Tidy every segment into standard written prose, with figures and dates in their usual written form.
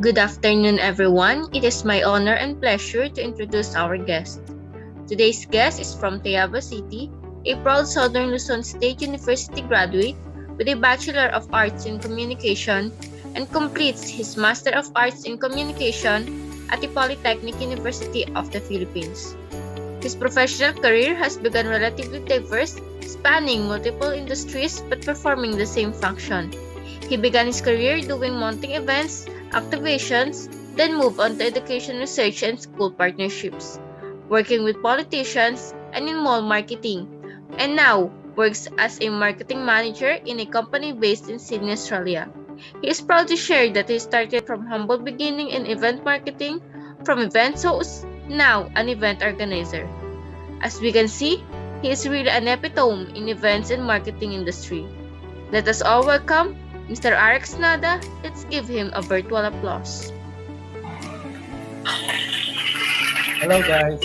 Good afternoon, everyone. It is my honor and pleasure to introduce our guest. Today's guest is from Tayaba City, a proud Southern Luzon State University graduate with a Bachelor of Arts in Communication and completes his Master of Arts in Communication at the Polytechnic University of the Philippines. His professional career has begun relatively diverse, spanning multiple industries but performing the same function. He began his career doing mounting events, activations, then moved on to education research and school partnerships, working with politicians and in mall marketing, and now works as a marketing manager in a company based in Sydney, Australia. He is proud to share that he started from humble beginning in event marketing, from event host, now an event organizer. As we can see, he is really an epitome in events and marketing industry. Let us all welcome Mr. AREX NADA. Let's give him a virtual applause. Hello, guys.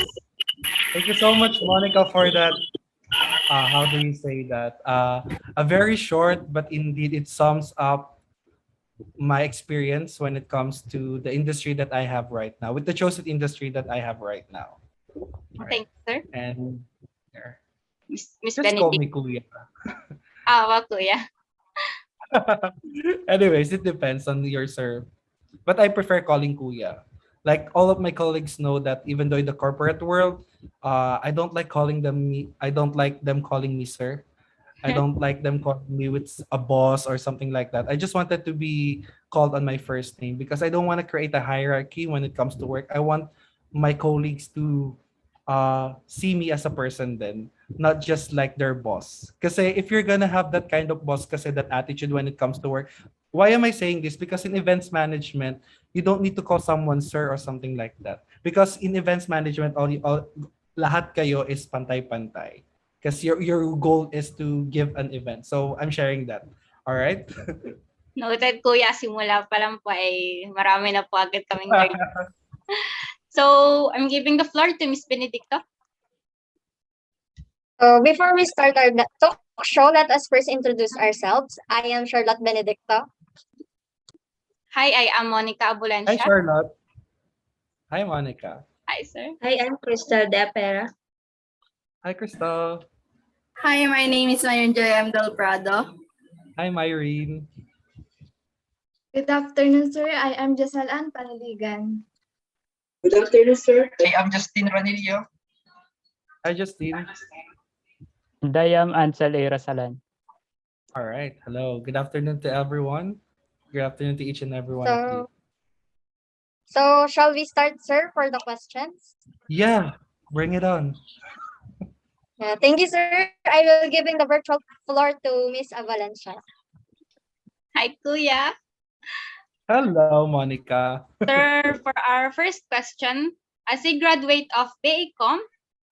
Thank you so much, Monica, for that. How do you say that? A very short, but indeed it sums up my experience when it comes to the industry that I have right now, with the chosen industry that I have right now. All right. Thanks, sir. And there. Miss Just call Benedict. me Kuya. Kuya. Anyways, it depends on your sir. But I prefer calling Kuya. Like all of my colleagues know that even though in the corporate world, I don't like calling them me. I don't like them calling me sir. I don't like them calling me with a boss or something like that. I just wanted to be called on my first name because I don't want to create a hierarchy when it comes to work. I want my colleagues to see me as a person then, not just like their boss. Because if you're gonna have that kind of boss, kasi that attitude when it comes to work, why am I saying this? Because in events management, you don't need to call someone sir or something like that. Because in events management, lahat kayo is pantay-pantay. Because your goal is to give an event. So I'm sharing that. All right? Noted, Kuya. Simula pa lang po ay marami na po agad kaming learn. So, I'm giving the floor to Miss Benedicto. Before we start our talk show, let us first introduce ourselves. I am Charlotte Benedicto. Hi, I am Monica Hi, Abulencia. Charlotte. Hi, Monica. Hi, sir. Hi, I'm Crystyl Deapera. Hi, Crystyl. Hi, my name is Maireen Joy Del Prado. Hi, Maireen. Good afternoon, sir. I am Jeselle Ann Panaligan. Good afternoon, sir. I am Justine Ranillo. Hi, Justine. And I am Anzel Razalan. All right. Hello. Good afternoon to everyone. Good afternoon to each and every one of you. So shall we start, sir, for the questions? Yeah, bring it on. Thank you, sir. I will giving the virtual floor to Miss Abulencia. Hi, Kuya. Hello, Monica. Sir, for our first question, as a graduate of BAComm,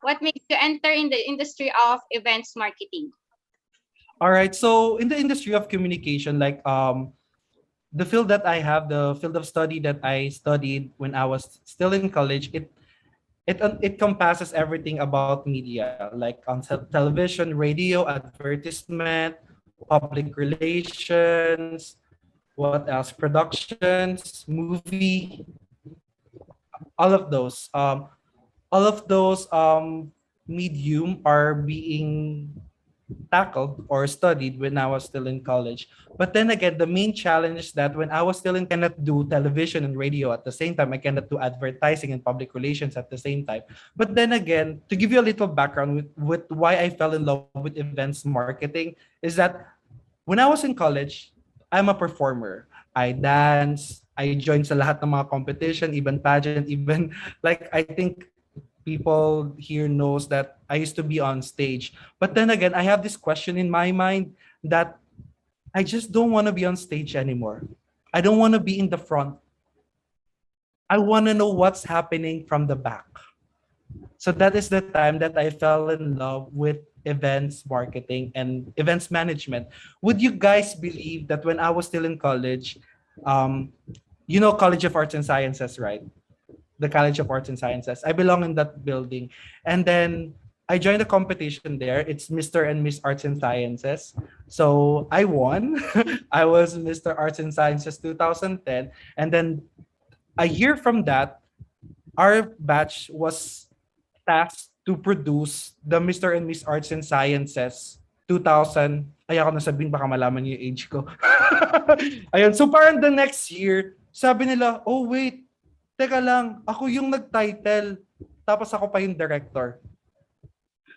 what makes you enter in the industry of events marketing? All right. So in the industry of communication, like the field that I have, the field of study that I studied when I was still in college, it encompasses everything about media, like on television, radio, advertisement, public relations, what else? Productions, movie, all of those. Medium are being tackled or studied when I was still in college. But then again, the main challenge is that when I was still in, cannot do television and radio at the same time. I cannot do advertising and public relations at the same time. But then again, to give you a little background with why I fell in love with events marketing is that when I was in college, I'm a performer. I dance, I joined sa lahat ng mga competition, even pageant, even like I think people here knows that I used to be on stage. But then again, I have this question in my mind that I just don't want to be on stage anymore. I don't want to be in the front. I want to know what's happening from the back. So that is the time that I fell in love with events marketing and events management. Would you guys believe that when I was still in college, you know, College of Arts and Sciences, right? The College of Arts and Sciences. I belong in that building. And then I joined a competition there. It's Mr. and Miss Arts and Sciences. So I won. I was Mr. Arts and Sciences 2010. And then a year from that, our batch was tasked to produce the Mr. and Miss Arts and Sciences 2000. Ay, ako na sabihin, baka malaman niyo yung age ko. Ayun, so parang the next year, sabi nila, oh wait, teka lang, ako yung nag-title, tapos ako pa yung director.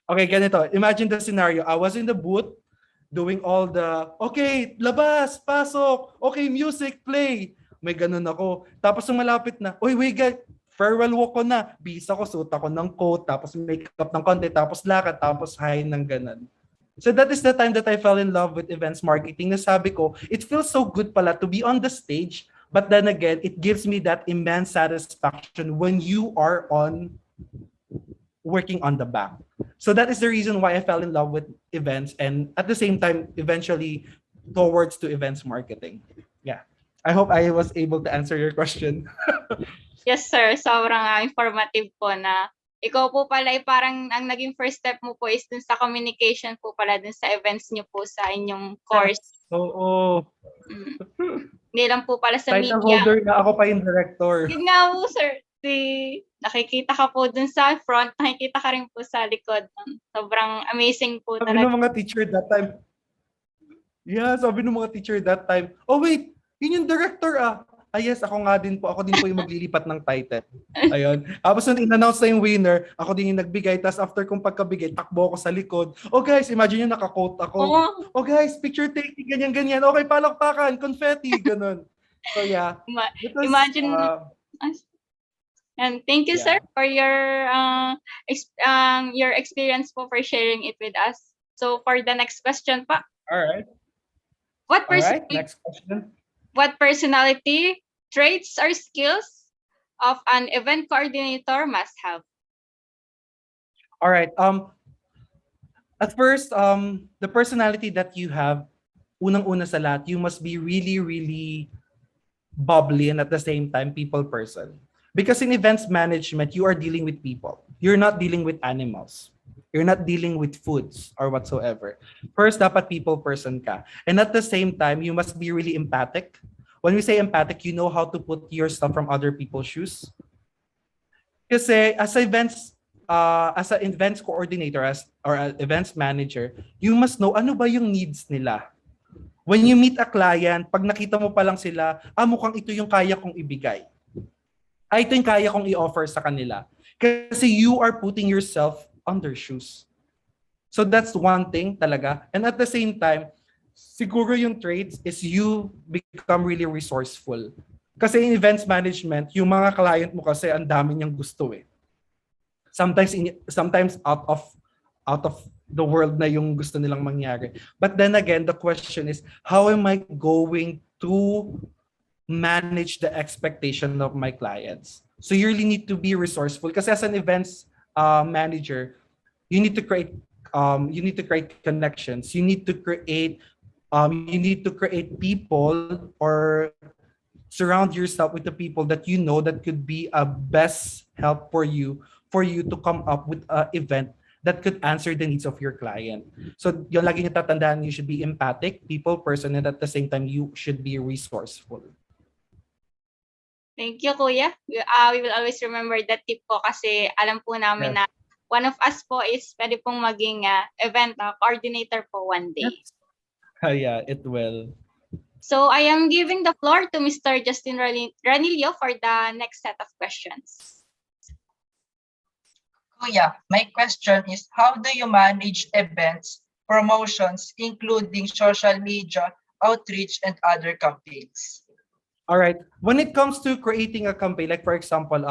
Okay, ganito. Imagine the scenario. I was in the booth doing all the, okay, labas, pasok, okay, music, play. May ganun ako. Tapos nung malapit na, oy, wait, farewell walk ko na. Bis ako, suot ako ng coat, tapos makeup ng konti, tapos lakad, tapos high ng ganun. So that is the time that I fell in love with events marketing. Nasabi ko, it feels so good pala to be on the stage, but then again, it gives me that immense satisfaction when you are working on the back. So that is the reason why I fell in love with events and at the same time, eventually towards to events marketing. Yeah. I hope I was able to answer your question. Yes, sir. Sobrang informative po na ikaw po pala ay parang ang naging first step mo po is dun sa communication po pala dun sa events niyo po sa inyong course. Oo. Hindi lang po pala sa Title media. holder na ako pa yung director. Yun nga po, sir. Nakikita ka po dun sa front, nakikita ka rin po sa likod. Sobrang amazing po Sabi talaga. ng mga teacher that time. Yeah, sabi ng mga teacher that time. Oh wait, yun yung director ah. Ah yes, ako nga din po. Ako din po yung maglilipat ng title. Ayun. Tapos nung in-announce na yung winner, ako din yung nagbigay. Tapos after kong pagkabigay, takbo ako sa likod. Oh guys, imagine nyo naka-quote ako. Oh guys, picture taking, ganyan-ganyan. Okay, palakpakan, confetti, ganun. So yeah. Imagine. And thank you, sir, for your experience po for sharing it with us. So for the next question pa. All right. Next question. What personality, traits, or skills of an event coordinator must have? All right. At first, the personality that you have, unang-una sa lahat, you must be really, really bubbly and at the same time, people person. Because in events management, you are dealing with people. You're not dealing with animals. You're not dealing with foods or whatsoever. First, dapat people person ka. And at the same time, you must be really empathic. When we say empathic, you know how to put yourself from other people's shoes. Kasi as an events coordinator or an events manager, you must know ano ba yung needs nila. When you meet a client, pag nakita mo pa lang sila, mukhang ito yung kaya kong ibigay. Ito yung kaya kong i-offer sa kanila. Kasi you are putting yourself on their shoes. So that's one thing talaga. And at the same time, siguro yung traits is you become really resourceful. Kasi in events management, yung mga client mo kasi ang dami niyang gusto eh. Sometimes out of the world na yung gusto nilang mangyari. But then again, the question is, how am I going to manage the expectation of my clients? So you really need to be resourceful. Kasi as an events manager, you need to create connections. You need to create people or surround yourself with the people that you know that could be a best help for you to come up with an event that could answer the needs of your client. So yung lagi niyo tatandaan, you should be empathic, people person, and at the same time, you should be resourceful. Thank you, Kuya. We will always remember that tip po kasi alam po namin na one of us po is pwede pong maging event coordinator po one day. Yes. Yeah, it will. So I am giving the floor to Mr. Justine Ranillo for the next set of questions. Kuya, my question is, how do you manage events, promotions, including social media, outreach, and other campaigns? All right. When it comes to creating a campaign, like for example,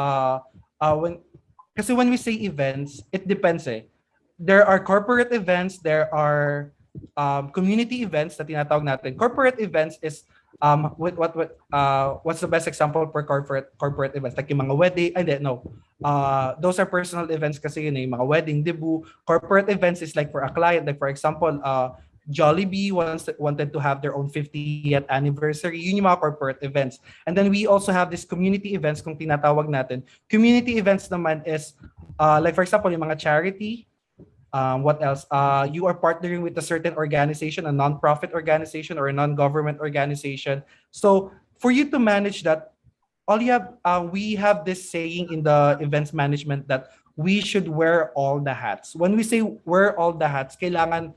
when we say events, it depends eh. There are corporate events, there are community events na tinatawag natin. Corporate events is what's the best example for corporate events? Like yung mga wedding, those are personal events kasi yun eh, mga wedding, debut. Corporate events is like for a client, like for example, Jollibee wanted to have their own 50th anniversary. Yun yung mga corporate events. And then we also have this community events kung tinatawag natin. Community events naman is like for example, yung mga charity. What else? You are partnering with a certain organization, a non-profit organization or a non-government organization. So for you to manage that we have this saying in the events management that we should wear all the hats. When we say wear all the hats, kailangan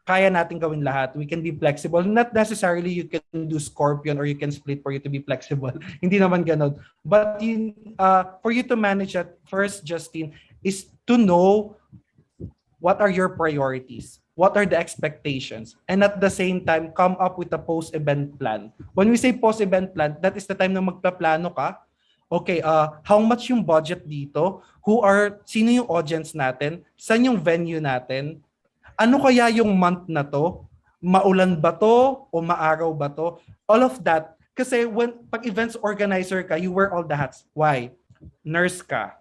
kaya natin gawin lahat. We can be flexible. Not necessarily you can do scorpion or you can split for you to be flexible. Hindi naman ganun. But for you to manage that, first, Justine, is to know what are your priorities, what are the expectations, and at the same time, come up with a post-event plan. When we say post-event plan, that is the time na magpaplano ka. Okay, how much yung budget dito? Sino yung audience natin? Saan yung venue natin? Ano kaya yung month na to? Maulan ba to? O maaraw ba to? All of that. Kasi pag events organizer ka, you wear all the hats. Why? Nurse ka.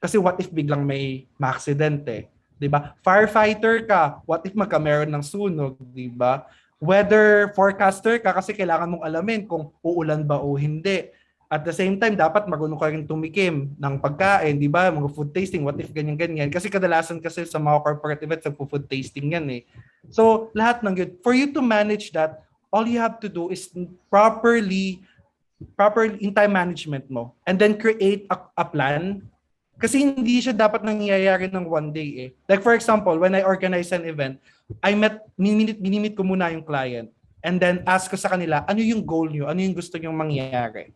Kasi what if biglang may ma-aksidente? Diba? Firefighter ka. What if magkameron ng sunog? Diba? Weather forecaster ka kasi kailangan mong alamin kung uulan ba o hindi. At the same time, dapat marunong ka rin tumikim ng pagkain, di ba? Mga food tasting, what if ganyan-ganyan? Kasi kadalasan kasi sa mga corporate events, food tasting yan eh. So, lahat ng yun. For you to manage that, all you have to do is properly in time management mo. And then create a plan. Kasi hindi siya dapat nangyayari ng one day eh. Like for example, when I organize an event, minimit ko muna yung client. And then ask ko sa kanila, ano yung goal nyo? Ano yung gusto nyong mangyari?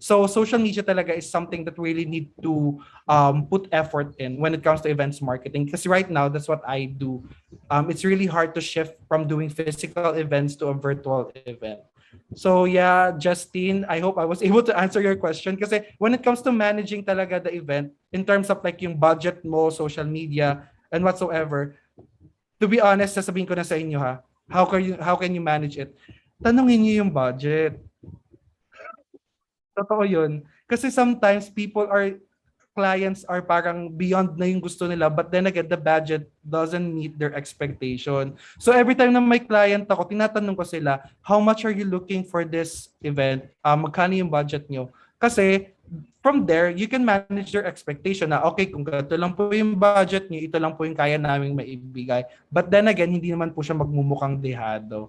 So social media talaga is something that really need to put effort in when it comes to events marketing. Because right now, that's what I do. It's really hard to shift from doing physical events to a virtual event. So yeah, Justine, I hope I was able to answer your question. Kasi when it comes to managing talaga the event, in terms of like yung budget mo, social media, and whatsoever, to be honest, sasabihin ko na sa inyo ha, how can you manage it? Tanungin niyo yung budget. Totoo yun. Kasi sometimes clients are parang beyond na yung gusto nila, but then again, the budget doesn't meet their expectation. So every time na may client ako, tinatanong ko sila, how much are you looking for this event? Magkano yung budget nyo? Kasi from there, you can manage your expectation na, okay, kung ito lang po yung budget nyo, ito lang po yung kaya naming maibigay. But then again, hindi naman po siya magmumukhang dehado.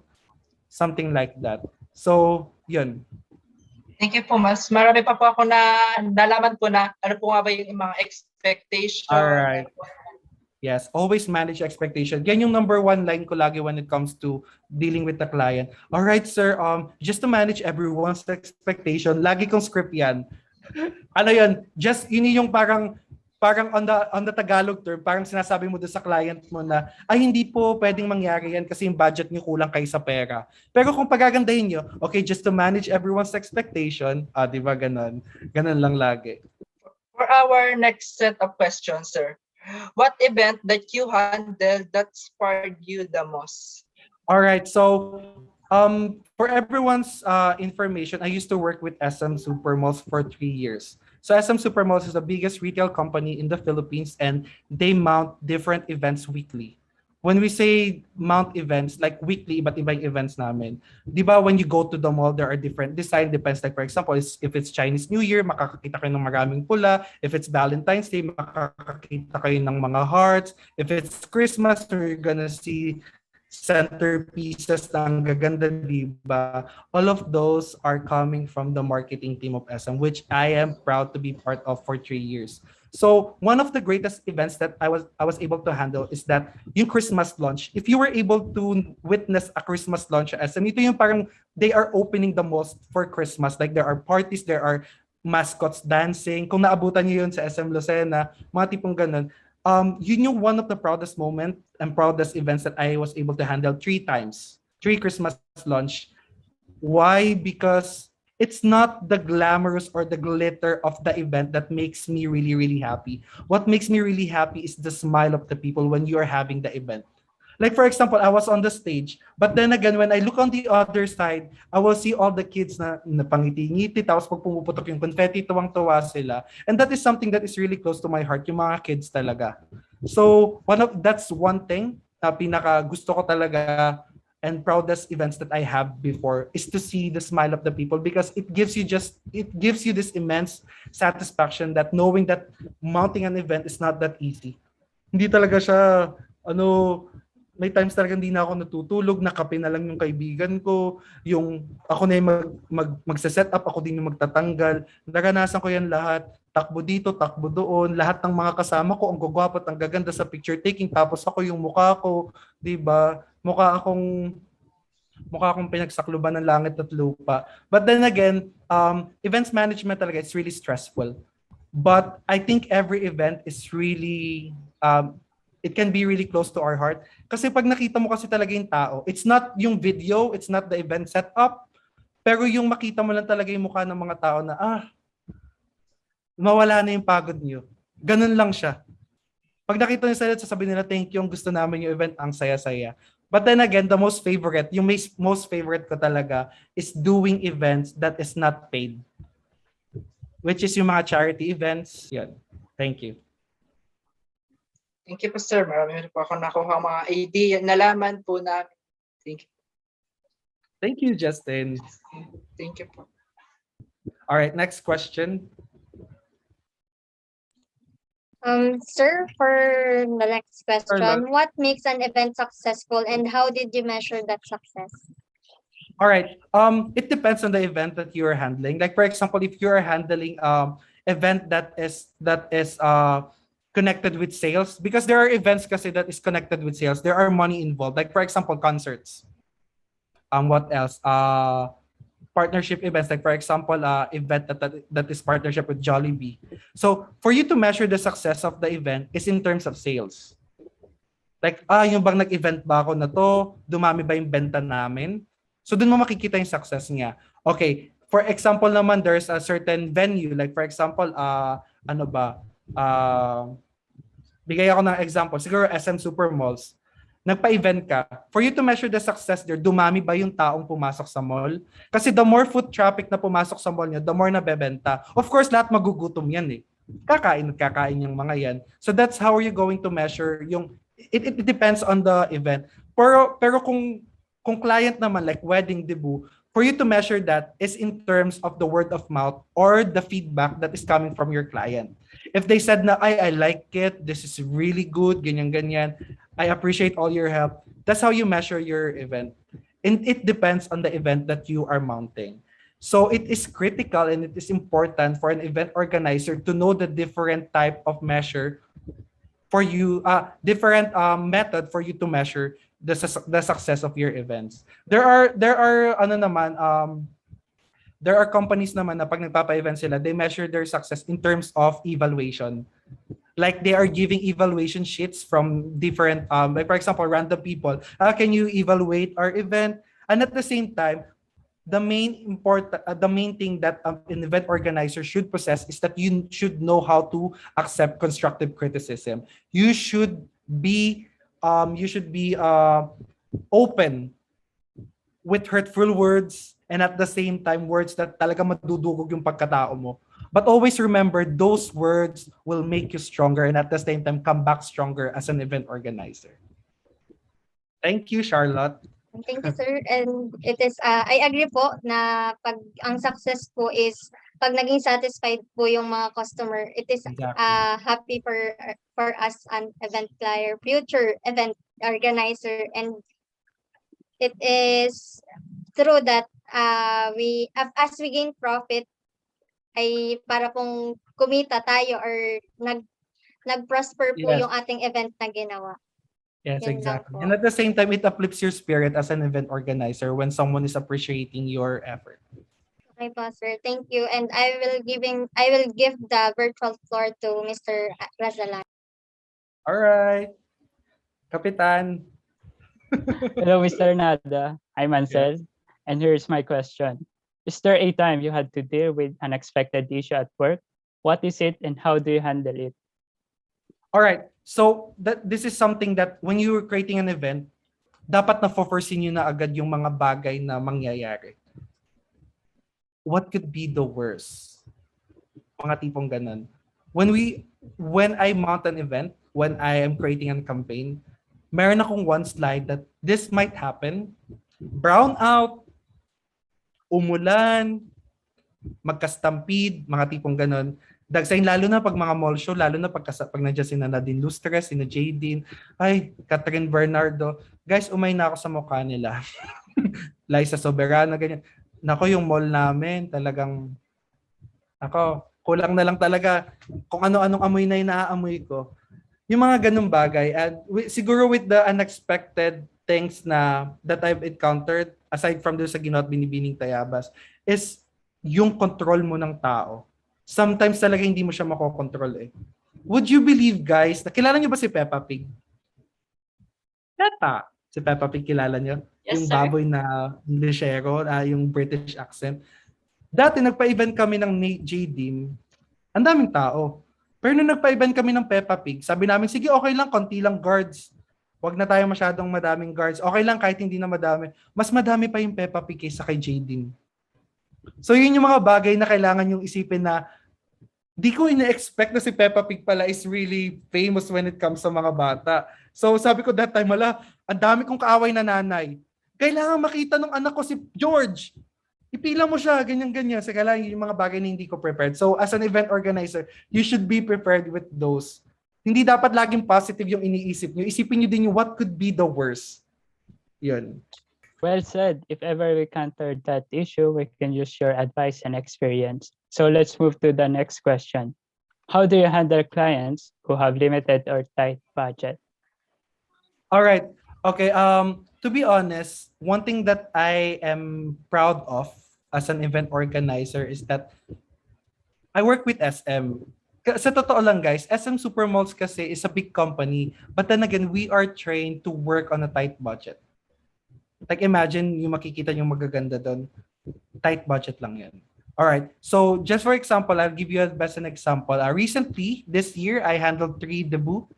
Something like that. So, yun. Thank you po, mas. Marami pa po ako na nalaman po na ano po nga ba yung mga expectation. Alright. Yes, always manage expectation. Yan yung number one line ko lagi when it comes to dealing with the client. Alright, sir, just to manage everyone's expectation, lagi kong script yan. Ano yun? Just, yun yung parang on the Tagalog term, parang sinasabi mo doon sa client mo na, ay hindi po pwedeng mangyari yan kasi yung budget niyo kulang kayo sa pera. Pero kung pagagandahin niyo, okay, just to manage everyone's expectation, di ba ganon? Ganon lang lagi. For our next set of questions, sir, what event that you handled that sparked you the most? All right, so for everyone's information, I used to work with SM Supermalls for 3 years. So SM Supermalls is the biggest retail company in the Philippines and they mount different events weekly. When we say mount events, like weekly, iba't ibang events namin. Di ba when you go to the mall, there are different design. Depends, like for example, if it's Chinese New Year, makakakita kayo ng maraming pula. If it's Valentine's Day, makakakita kayo ng mga hearts. If it's Christmas, you're gonna see centerpieces na ang gaganda, diba? All of those are coming from the marketing team of SM, which I am proud to be part of for 3 years. So one of the greatest events that I was able to handle is that yung Christmas launch. If you were able to witness a Christmas launch at SM, ito yung parang they are opening the most for Christmas. Like there are parties, there are mascots dancing. Kung naabutan niyo yun sa SM Lucena, mga tipong ganun. Yun yung one of the proudest moment and proudest events that I was able to handle 3 times. 3 Christmas launch. Why? Because it's not the glamorous or the glitter of the event that makes me really, really happy. What makes me really happy is the smile of the people when you are having the event. Like for example, I was on the stage, but then again, when I look on the other side, I will see all the kids na pangiti-ngiti, tapos pag pumuputok yung confetti, tuwang-tuwa sila. And that is something that is really close to my heart, yung mga kids talaga. So that's one thing na pinaka gusto ko talaga and proudest events that I have before is to see the smile of the people because it gives you this immense satisfaction that knowing that mounting an event is not that easy. Hindi talaga siya may times talaga hindi na ako natutulog, nakape na lang yung kaibigan ko, yung ako na yung magse-set up, ako din yung magtatanggal. Naranasan ko yan lahat. Takbo dito, takbo doon. Lahat ng mga kasama ko, ang gagwapo at ang gaganda sa picture taking. Tapos ako yung mukha ko, 'di ba? Mukha akong pinagsakluban ng langit at lupa. But then again, events management talaga, it's really stressful. But I think every event is really it can be really close to our heart. Kasi pag nakita mo kasi talaga yung tao, it's not yung video, it's not the event setup, pero yung makita mo lang talaga yung mukha ng mga tao na, mawala na yung pagod niyo. Ganun lang siya. Pag nakita niyo sila, sasabihin nila, thank you, gusto namin yung event, ang saya-saya. But then again, the most favorite ko talaga is doing events that is not paid. Which is yung mga charity events. Yan. Thank you. Thank you po, sir. Marami po ako nakuha mga idea. Nalaman po namin. Thank you. Thank you, Justin. Thank you po. All right, next question. Sir, for the next question, Charlotte. what makes an event successful and how did you measure that success? All right. It depends on the event that you are handling. Like for example, if you are handling event that is connected with sales, because there are events kasi that is connected with sales. There are money involved. Like for example, concerts. What else? Partnership events. Like for example, event that is partnership with Jollibee. So for you to measure the success of the event is in terms of sales. Like, yung bang nag-event ba ako na to? Dumami ba yung benta namin? So dun mo makikita yung success niya. Okay, for example naman, there's a certain venue. Like for example, bigay ako ng example. Siguro SM Supermalls. Nagpa-event ka. For you to measure the success there, dumami ba yung taong pumasok sa mall? Kasi the more foot traffic na pumasok sa mall niya, the more nabebenta. Of course, lahat magugutom yan eh. Kakain yung mga yan. So that's how you're going to measure yung... It depends on the event. Pero kung client naman, like wedding debut, for you to measure that is in terms of the word of mouth or the feedback that is coming from your client. If they said na, I like it, this is really good, ganyan, I appreciate all your help, that's how you measure your event. And it depends on the event that you are mounting. So it is critical and it is important for an event organizer to know the different type of measure for you, different method for you to measure the success of your events. There are companies naman na pag nagpapa-event sila, they measure their success in terms of evaluation. Like they are giving evaluation sheets from different, like for example, random people. Can you evaluate our event? And at the same time, the main thing that an event organizer should possess is that you should know how to accept constructive criticism. You should be open with hurtful words and at the same time words that talaga madudugog yung pagkatao mo. But always remember, those words will make you stronger and at the same time come back stronger as an event organizer. Thank you, Charlotte. Thank you, sir. And it is, I agree po na pag ang success po is pag naging satisfied po yung mga customer, it is Exactly. happy for us an event player, future event organizer, and it is true that as we gain profit, ay para pong kumita tayo or nag-prosper po Yes. yung ating event na ginawa. Yes, Yun lang exactly. po. And at the same time, it uplifts your spirit as an event organizer when someone is appreciating your effort. Okay po, sir. Thank you. And I will give the virtual floor to Mr. Razalan. All right. Kapitan. Hello, Mr. Nada. I'm Anzel, and here's my question. Is there a time you had to deal with unexpected issue at work? What is it and how do you handle it? All right. So this is something that when you were creating an event, dapat na-foresee nyo na agad yung mga bagay na mangyayari. What could be the worst? Mga tipong ganun. When I mount an event, when I am creating a campaign, meron akong one slide that this might happen. Brown out, umulan, magka-stampede, mga tipong ganun. Dagsain lalo na pag mga mall show, lalo na pag nandiyan sina Nadine Lustres, sina Jadine, ay, Catherine Bernardo. Guys, umay na ako sa mukha nila. Liza Soberano, ganyan. Nako, yung mall namin, talagang, ako, kulang na lang talaga kung ano-anong amoy na inaamoy ko. Yung mga ganung bagay. And siguro with the unexpected things na that I've encountered, aside from doon sa ginawa at binibining tayabas, is yung control mo ng tao. Sometimes talaga hindi mo siya makokontrol eh. Would you believe, guys, nakilala niyo ba si Peppa Pig? Yata. Si Peppa Pig, kilala niyo? Yes, Yung sir. baboy na Englishero, yung British accent. Dati nagpa-event kami ng JDIM, ang daming tao. Pero nung nagpa-event kami ng Peppa Pig, sabi namin, sige, okay lang, konti lang guards. Huwag na tayo masyadong madaming guards. Okay lang kahit hindi na madami. Mas madami pa yung Peppa Pig kaysa kay JDIM. So yun yung mga bagay na kailangan yung isipin na di ko ina-expect na si Peppa Pig pala is really famous when it comes sa mga bata. So sabi ko that time, ang dami kong kaaway na nanay. Kailangan makita ng anak ko si George. Ipila mo siya, ganyan-ganyan. Sa kailangan yung mga bagay na hindi ko prepared. So as an event organizer, you should be prepared with those. Hindi dapat laging positive yung iniisip nyo. Isipin nyo din yung what could be the worst. Yun. Well said. If ever we encounter that issue, we can use your advice and experience. So let's move to the next question. How do you handle clients who have limited or tight budget? All right. Okay. To be honest, one thing that I am proud of as an event organizer is that I work with SM. Sa totoo lang guys, SM Supermalls kasi is a big company, but then again, we are trained to work on a tight budget. Like imagine yung makikita yung magaganda doon, tight budget lang yan. All right. So just for example, I'll give you as an example. Recently, this year, I handled 3 debut.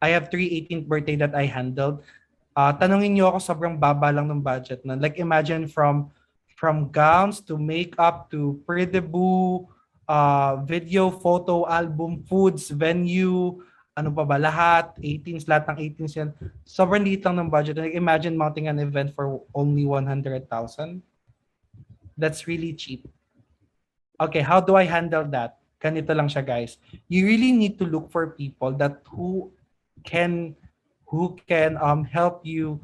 I have 3 18th birthday that I handled. Tanungin niyo ako, sobrang baba lang ng budget na. Like imagine from gowns to makeup to pre-debut, video, photo, album, foods, venue, ano pa ba, lahat, 18s, lahat ng 18s yan. Sobrang liit lang ng budget. Like imagine mounting an event for only 100,000. That's really cheap. Okay, how do I handle that? Ganito lang siya, guys. You really need to look for people that who can help you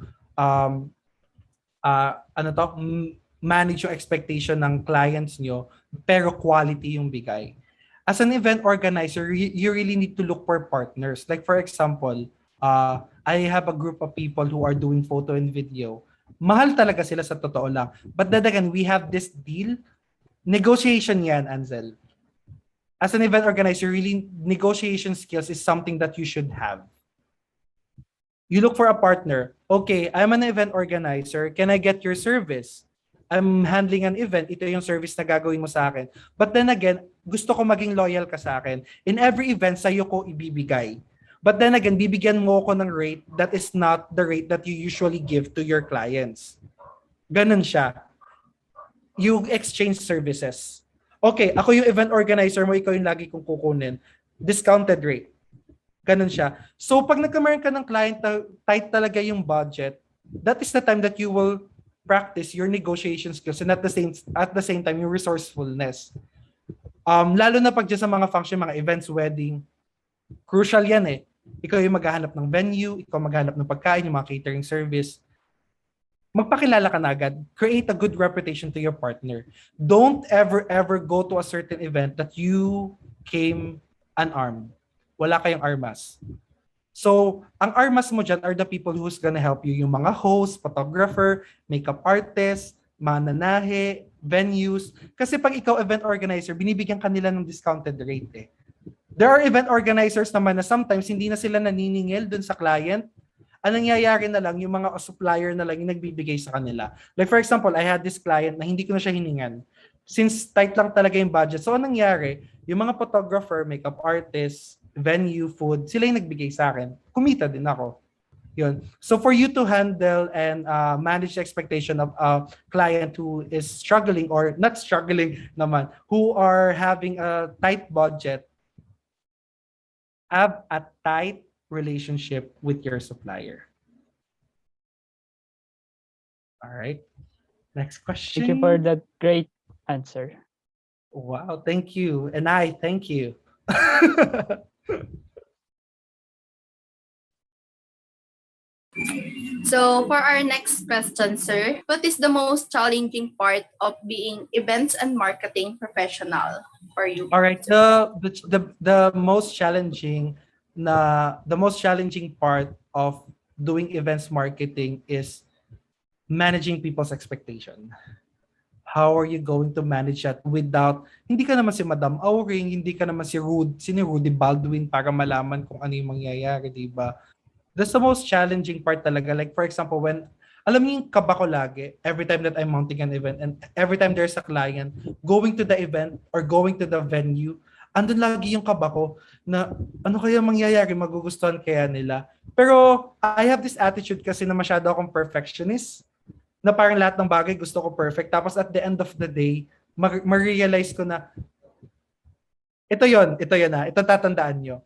manage your expectation ng clients nyo, pero quality yung bigay. As an event organizer, you really need to look for partners. Like for example, I have a group of people who are doing photo and video. Mahal talaga sila sa totoo lang. But then again, we have this deal. Negotiation yan, Anzel. As an event organizer, really, negotiation skills is something that you should have. You look for a partner. Okay, I'm an event organizer. Can I get your service? I'm handling an event. Ito yung service na gagawin mo sa akin. But then again, gusto ko maging loyal ka sa akin. In every event, sa'yo ko ibibigay. But then again, bibigyan mo ko ng rate that is not the rate that you usually give to your clients. Ganun siya. You exchange services. Okay, ako yung event organizer mo, ikaw yung lagi kong kukunin. Discounted rate. Ganun siya. So pag nagkamaroon ka ng client na tight talaga yung budget, that is the time that you will practice your negotiation skills and at the same time your resourcefulness. Lalo na pag dyan sa mga function, mga events, wedding, crucial yan eh. Ikaw yung maghahanap ng venue, ikaw maghahanap ng pagkain, yung mga catering service. Magpakilala ka na agad. Create a good reputation to your partner. Don't ever go to a certain event that you came unarmed. Wala kayong armas. So, ang armas mo dyan are the people who's gonna help you. Yung mga host, photographer, makeup artist, mananahe, venues. Kasi pag ikaw event organizer, binibigyan ka nila ng discounted rate eh. There are event organizers naman na sometimes hindi na sila naniningil dun sa client. Ang nangyayari na lang, yung mga supplier na lang yung nagbibigay sa kanila. Like for example, I had this client na hindi ko na siya hiningan. Since tight lang talaga yung budget. So, anong nangyari? Yung mga photographer, makeup artist, venue, food, sila yung nagbigay sa akin. Kumita din ako. Yun. So for you to handle and manage the expectation of a client who is struggling or not struggling naman, who are having a tight budget, have a tight relationship with your supplier. All right. Next question. Thank you for that great answer. Wow, thank you. And I thank you. So for our next question, sir, what is the most challenging part of being events and marketing professional for you? All right. The most challenging part of doing events marketing is managing people's expectation. How are you going to manage that without, hindi ka naman si Madam Auring, hindi ka naman si Rudy Baldwin para malaman kung ano yung mangyayari, di ba? That's the most challenging part talaga. Like for example, when, alam niyo yung kaba ko lagi, every time that I'm mounting an event and every time there's a client going to the event or going to the venue, andun lagi yung kaba ko na ano kaya mangyayari, magugustuhan kaya nila. Pero I have this attitude kasi na masyado akong perfectionist, na parang lahat ng bagay gusto ko perfect. Tapos at the end of the day, ma-realize ko na ito yon na, ito tatandaan nyo.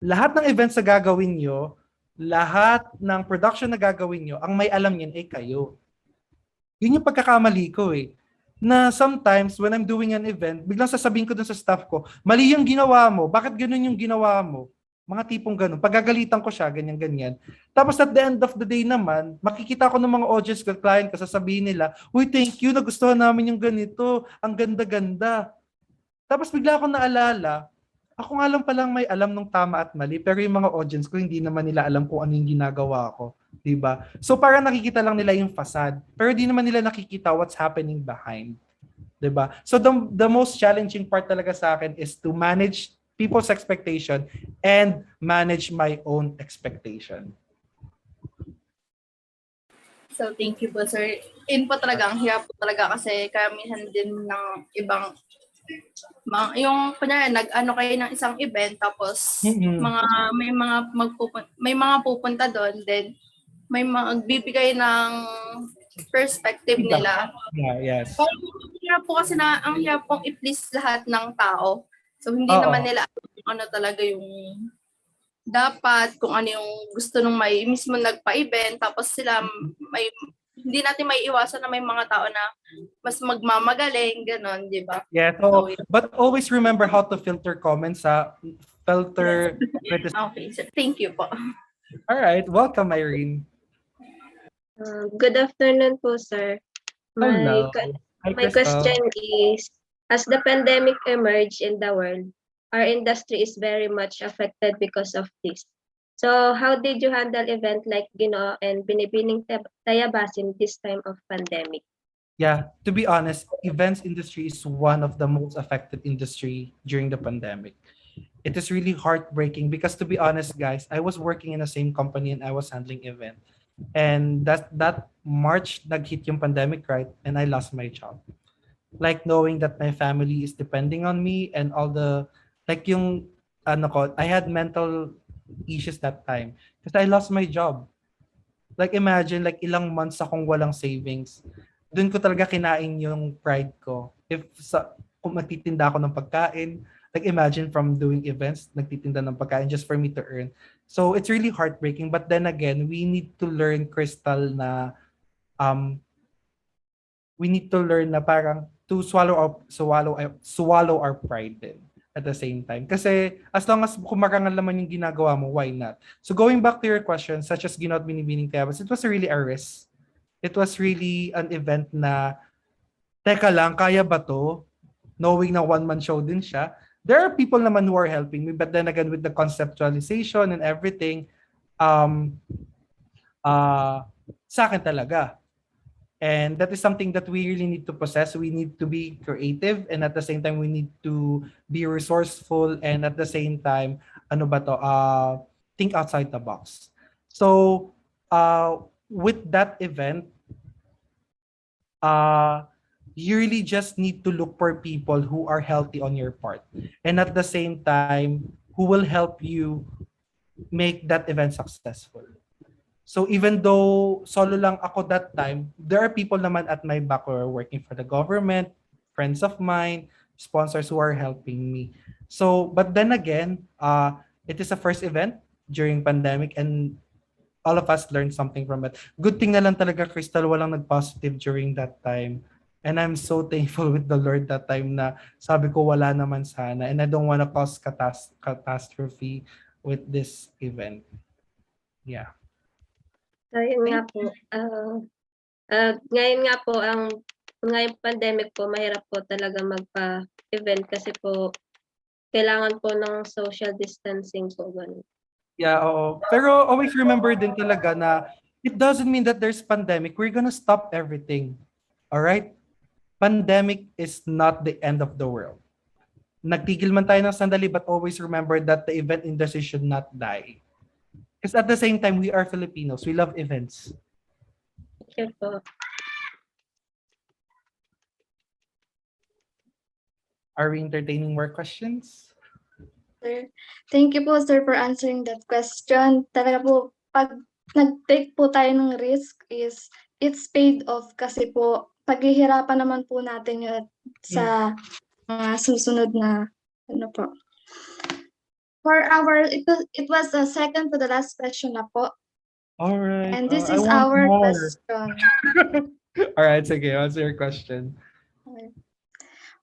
Lahat ng events na gagawin nyo, lahat ng production na gagawin nyo, ang may alam yan ay kayo. Yun yung pagkakamali ko eh. Na sometimes when I'm doing an event, biglang sasabihin ko dun sa staff ko, mali yung ginawa mo, bakit ganun yung ginawa mo? Mga tipong ganun. Pagagalitan ko siya, ganyan-ganyan. Tapos at the end of the day naman, makikita ko ng mga audience ko, client ko, sasabihin nila, uy, thank you, nagustuhan namin yung ganito, ang ganda-ganda. Tapos bigla ako naalala, ako nga lang palang may alam ng tama at mali, pero yung mga audience ko, hindi naman nila alam kung ano yung ginagawa ko. Diba? So parang nakikita lang nila yung facade, pero di naman nila nakikita what's happening behind. Diba? So the most challenging part talaga sa akin is to manage people's expectation and manage my own expectation. So thank you po, sir. Yun po talaga, ang hirap po talaga kasi karamihan din ng ibang yung kunyari nag-ano kayo ng isang event tapos may mga pupunta doon, then may magbibigay ng perspective nila. Yeah, yes. Parang ang hirap po kasi ang hirap pong i-please lahat ng tao. So hindi naman nila kung ano talaga yung dapat, kung ano yung gusto nung may mismo nagpa-event, tapos sila hindi natin may iwasan na may mga tao na mas magmamagaling, ganon, di ba? Yeah, so, but always remember how to filter comments, filter. Yes. Okay, so thank you po. All right, welcome, Maireen. Good afternoon po, sir. Hello. Hi, My Crystyl. question is, as the pandemic emerged in the world, our industry is very much affected because of this. So how did you handle event like Ginoo and Binibining Tayabasin this time of pandemic? Yeah, to be honest, events industry is one of the most affected industry during the pandemic. It is really heartbreaking because, to be honest, guys, I was working in the same company and I was handling event. And that March nag-hit yung pandemic, right? And I lost my job. Like knowing that my family is depending on me and all the, like yung, I had mental issues that time because I lost my job. Like imagine, like ilang months akong walang savings. Doon ko talaga kinain yung pride ko. Kung magtitinda ako ng pagkain, like imagine from doing events, nagtitinda ng pagkain just for me to earn. So it's really heartbreaking. But then again, we need to learn, Crystyl, na we need to learn na parang to swallow our pride din at the same time. Kasi as long as kumarangal naman yung ginagawa mo, why not? So going back to your question, such as Gino't Binibining Tayabas, it was really a risk. It was really an event na, teka lang, kaya ba to? Knowing na one-man show din siya. There are people naman who are helping me, but then again, with the conceptualization and everything, sa akin talaga. And that is something that we really need to possess. We need to be creative, and at the same time, we need to be resourceful, and at the same time, think outside the box. So, with that event, you really just need to look for people who are healthy on your part, and at the same time, who will help you make that event successful. So even though solo lang ako that time, there are people naman at my back who are working for the government, friends of mine, sponsors who are helping me. So, but then again, it is a first event during pandemic, and all of us learned something from it. Good thing na lang talaga, Crystyl, walang nag-positive during that time. And I'm so thankful with the Lord that time na sabi ko wala naman sana. And I don't want to cause catastrophe with this event. Yeah. So, yun nga po. Ngayon nga po, ngayong pandemic po, mahirap po talaga magpa-event kasi po, kailangan po ng social distancing po. Ganun. Yeah, oo. Pero always remember din talaga na it doesn't mean that there's pandemic. We're gonna stop everything. All right? Pandemic is not the end of the world. Nagtigil man tayo ng sandali, but always remember that the event industry should not die. Because at the same time, we are Filipinos. We love events. Sure po. Are we entertaining more questions? Sir. Thank you po, sir, for answering that question. Talaga po, pag nag-take po tayo ng risk is it's paid off kasi po paghihirapan naman po natin yun sa mga susunod na ano po. It was the second to the last question na po. All right. And this I is want our more. question. All right, sige. What's your question?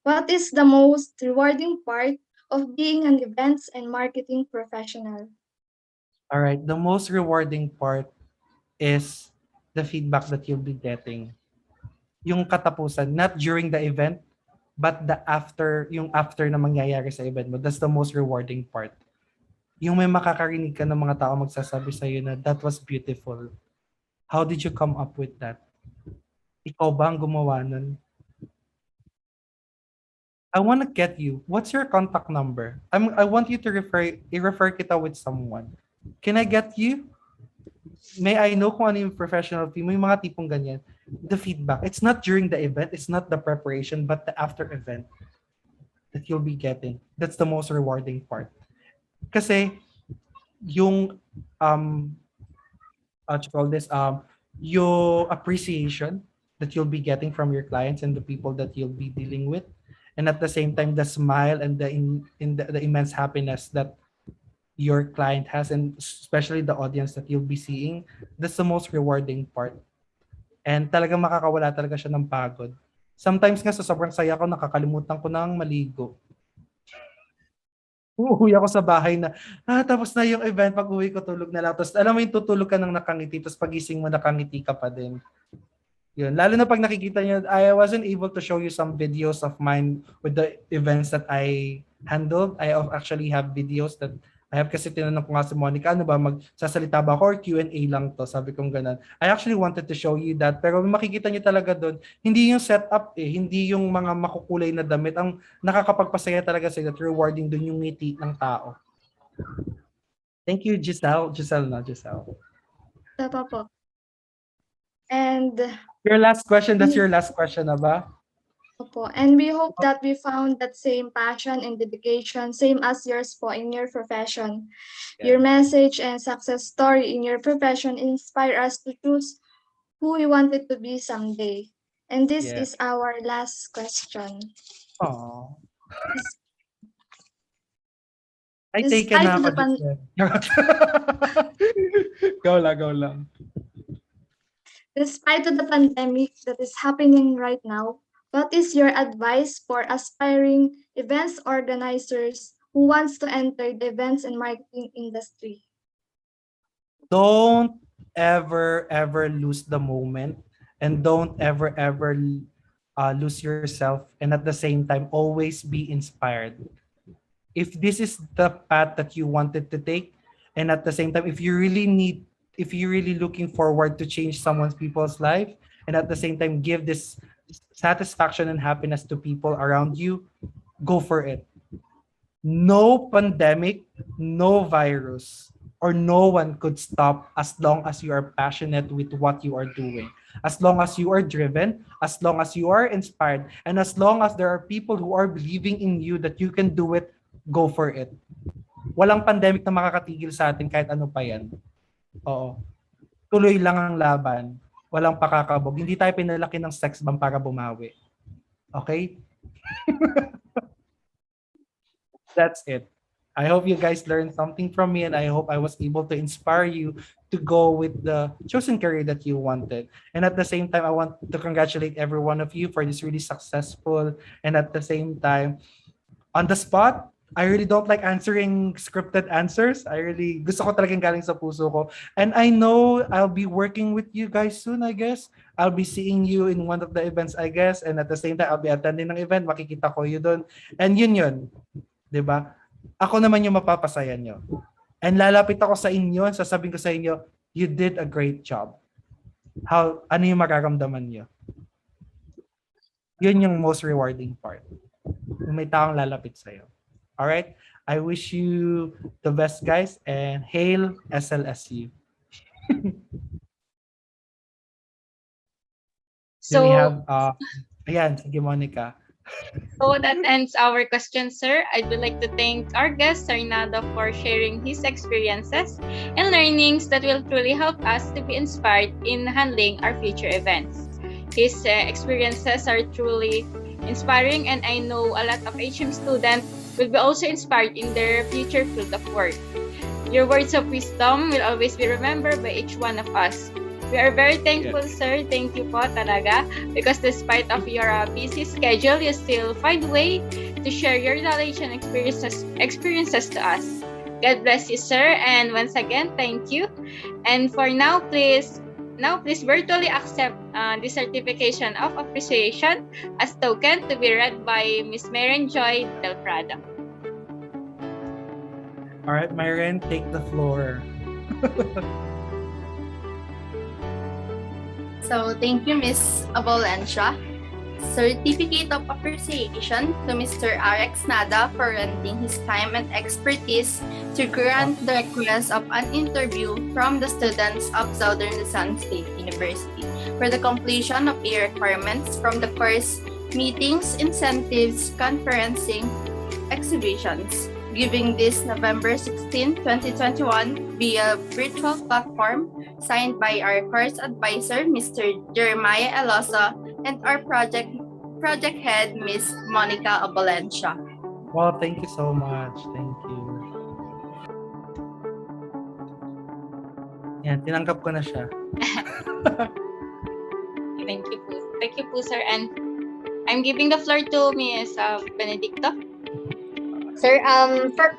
What is the most rewarding part of being an events and marketing professional? All right. The most rewarding part is the feedback that you'll be getting. Yung katapusan, not during the event, but yung after na mangyayari sa event mo. That's the most rewarding part. Yung may makakarinig ka ng mga tao magsasabi sa iyo na that was beautiful. How did you come up with that? Ikaw ba ang gumawa nun? I want to get you. What's your contact number? I want you to i-refer kita with someone. Can I get you? May I know kung ano yung professional fee mo, yung mga tipong ganyan. The feedback. It's not during the event. It's not the preparation, but the after event that you'll be getting. That's the most rewarding part. Kasi yung what you call this, your appreciation that you'll be getting from your clients and the people that you'll be dealing with, and at the same time the smile and the immense happiness that your client has, and especially the audience that you'll be seeing, that's the most rewarding part. And talagang makakawala talaga siya ng pagod. Sometimes nga sa sobrang saya ko, nakakalimutan ko nang maligo. Uuwi ako sa bahay na, tapos na yung event, pag uwi ko tulog na lang. Tapos alam mo yung tutulog ka nang nakangiti, tapos pagising mo nakangiti ka pa din. Yun. Lalo na pag nakikita niyo, I wasn't able to show you some videos of mine with the events that I handled. I actually have videos that I have, kasi tinanong ko nga si Monica, ano ba, magsasalita ba ako or Q&A lang to? Sabi kong ganun. I actually wanted to show you that, pero makikita niyo talaga doon, hindi yung setup hindi yung mga makukulay na damit. Ang nakakapagpasaya talaga sa that rewarding doon yung ngiti ng tao. Thank you, Jeselle. Jeselle. Tapa po. And your last question, that's your last question na ba? Opo. And we hope that we found that same passion and dedication, same as yours po in your profession. Your message and success story in your profession inspire us to choose who we wanted to be someday. And this is our last question. Aww. I take it na ako. Go lang. Despite of the pandemic that is happening right now, what is your advice for aspiring events organizers who wants to enter the events and marketing industry? Don't ever lose the moment, and don't ever lose yourself, and at the same time always be inspired. If this is the path that you wanted to take, and at the same time if you're really looking forward to change people's life, and at the same time give this satisfaction and happiness to people around you, go for it. No pandemic, no virus, or no one could stop as long as you are passionate with what you are doing. As long as you are driven, as long as you are inspired, and as long as there are people who are believing in you that you can do it, go for it. Walang pandemic na makakatigil sa atin kahit ano pa yan. Oo. Tuloy lang ang laban. Walang pakakabog. Hindi tayo pinalaki ng sex bomb para bumawi. Okay? That's it. I hope you guys learned something from me, and I hope I was able to inspire you to go with the chosen career that you wanted. And at the same time, I want to congratulate every one of you for this really successful, and at the same time, on the spot, I really don't like answering scripted answers. I really gusto ko talagang galing sa puso ko. And I know I'll be working with you guys soon, I guess. I'll be seeing you in one of the events, I guess. And at the same time, I'll be attending ng event. Makikita ko you doon. And yun. 'Di ba? Ako naman yung mapapasaya nyo. And lalapit ako sa inyo, sasabihin ko sa inyo, you did a great job. Ano yung mararamdaman nyo? Yun yung most rewarding part. Yung may taong lalapit sa'yo. Alright? I wish you the best, guys, and hail SLSU. So, we have, ayan, sige, Monica. So that ends our question, sir. I would like to thank our guest, Sir Nada, for sharing his experiences and learnings that will truly help us to be inspired in handling our future events. His experiences are truly inspiring, and I know a lot of HM students will be also inspired in their future field of work. Your words of wisdom will always be remembered by each one of us. We are very thankful, sir. Thank you po talaga. Because despite of your busy schedule, you still find a way to share your knowledge and experiences to us. God bless you, sir. And once again, thank you. And for now, please virtually accept the certification of appreciation as token to be read by Miss Maireen Joy Del Prado. All right, Maireen, take the floor. So, thank you, Miss Abulencia. Certificate of Appreciation to Mr. AREX NADA for lending his time and expertise to grant the request of an interview from the students of Southern Luzon State University for the completion of a requirements from the course meetings, incentives, conferencing, exhibitions, giving this November 16, 2021 via virtual platform signed by our course advisor, Mr. Jeremiah Elloso, and our project head, Miss Monica Abulencia. Well, thank you so much. Thank you. Yan, tinanggap ko na siya. Thank you po. Thank you po, sir. And I'm giving the floor to Miss Benedicto. Sir,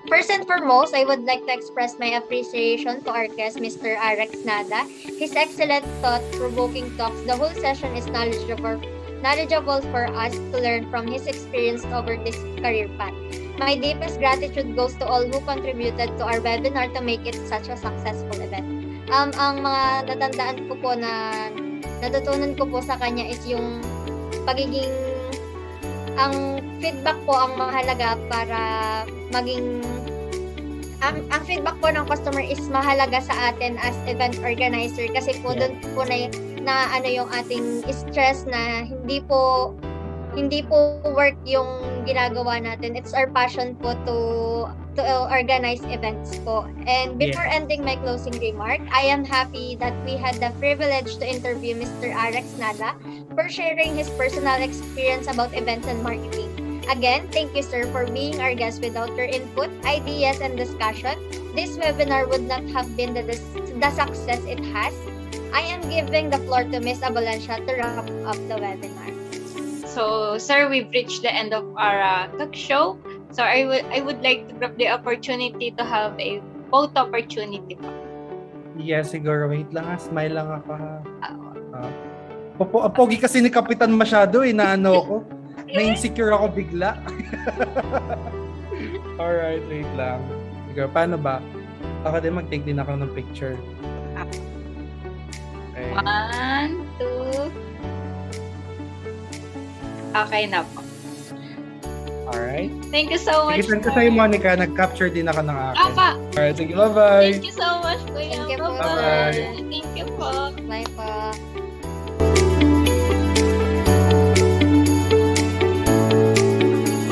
first and foremost, I would like to express my appreciation to our guest, Mr. AREX NADA. His excellent thought-provoking talks, the whole session is knowledgeable for us to learn from his experience over this career path. My deepest gratitude goes to all who contributed to our webinar to make it such a successful event. Ang mga natandaan ko po na natutunan ko po sa kanya is yung pagiging ang feedback po ang mahalaga para maging ang feedback po ng customer is mahalaga sa atin as event organizer kasi po doon po na ano yung ating stress na hindi po work yung ginagawa natin. It's our passion po to organize events po. And before ending my closing remark, I am happy that we had the privilege to interview Mr. AREX NADA for sharing his personal experience about events and marketing. Again, thank you, sir, for being our guest. Without your input, ideas, and discussion, this webinar would not have been the success it has. I am giving the floor to Ms. Abulencia to wrap up the webinar. So, sir, we've reached the end of our talk show. So, I would like to grab the opportunity to have a photo opportunity po. Yes, siguro. Wait lang ha. Smile lang ako ha. Pogi kasi ni Kapitan masyado na ano ko. Na-insecure ako bigla. Alright, wait lang. Siguro, paano ba? Ako din mag-take din ako ng picture. Okay. 1, 2. Okay na po. Alright. Thank you so much. Sige, sa'yo, Monica. Nag-capture din ako ng akin. Apa. Alright, sige, bye-bye. Thank you so much, Kuya. Thank you po. Bye-bye. Thank you po. Bye po.